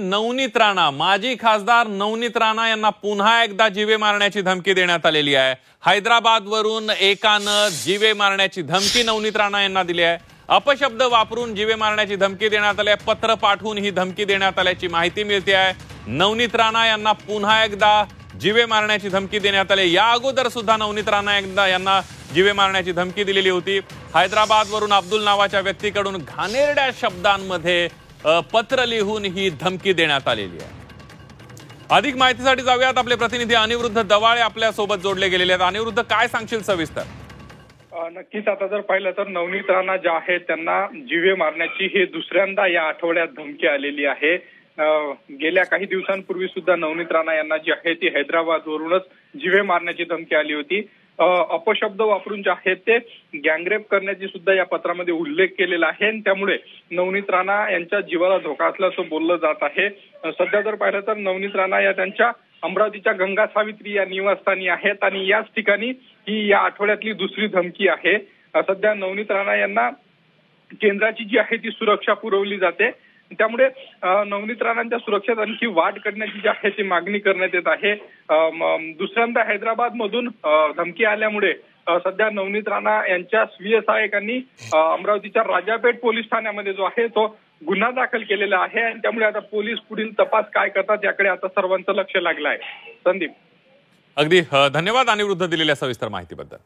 नवनीत राणा, माजी खासदार नवनीत राणा यांना पुन्हा एकदा जीवे मारण्याची धमकी देण्यात आलेली आहे। हैदराबादवरून एकानं जीवे मारण्याची धमकी नवनीत राणा यांना दिली आहे। अपशब्द वापरून जीवे मारण्याची धमकी देण्यात आली आहे। पत्र पाठवून ही धमकी देण्यात आल्याची माहिती मिळते आहे। नवनीत राणा यांना पुन्हा एकदा जीवे मारण्याची धमकी देण्यात आली। या अगोदर सुद्धा नवनीत राणा यांना जीवे मारण्याची धमकी दिलेली होती। हैदराबादवरून अब्दुल नावाच्या व्यक्तीकडून घाणेरड्या शब्दांमध्ये पत्र लिहून ही धमकी देण्यात आलेली आहे। अधिक माहितीसाठी जाऊयात, आपले प्रतिनिधी अनिरुद्ध दवाळे आपल्या सोबत जोडले गेलेले आहेत। अनिरुद्ध, काय सांगशील सविस्तर? नक्कीच, आता जर पाहिलं तर नवनीत राणा ज्या आहेत त्यांना जीवे मारण्याची हे दुसऱ्यांदा या आठवड्यात धमकी आलेली आहे। गेल्या काही दिवसांपूर्वी सुद्धा नवनीत राणा यांना जी आहे ती हैदराबादवरूनच जीवे मारण्याची धमकी आली होती। अपशब्द वापरून जे आहेत ते गँगरेप करण्याची सुद्धा या पत्रामध्ये उल्लेख केलेला आहे आणि त्यामुळे नवनीत राणा यांच्या जीवाला धोका असल्याचं बोललं जात आहे। सध्या जर पाहिलं तर नवनीत राणा या त्यांच्या अमरावतीच्या गंगा सावित्री या निवासस्थानी आहेत आणि याच ठिकाणी ही या आठवड्यातली दुसरी धमकी आहे। सध्या नवनीत राणा यांना केंद्राची जी आहे ती सुरक्षा पुरवली जाते, त्यामुळे नवनीत राणांच्या सुरक्षेत आणखी वाढ करण्याची जी आहे ती मागणी करण्यात येत आहे। दुसऱ्यांदा हैदराबाद मधून धमकी आल्यामुळे सध्या नवनीत राणा यांच्या स्वीय सहायकांनी अमरावतीच्या राजापेठ पोलीस ठाण्यामध्ये जो आहे तो गुन्हा दाखल केलेला आहे आणि त्यामुळे आता पोलीस पुढील तपास काय करतात याकडे आता सर्वांचं लक्ष लागलं आहे। संदीप, अगदी धन्यवाद अनिरुद्ध दिलेल्या सविस्तर माहितीबद्दल।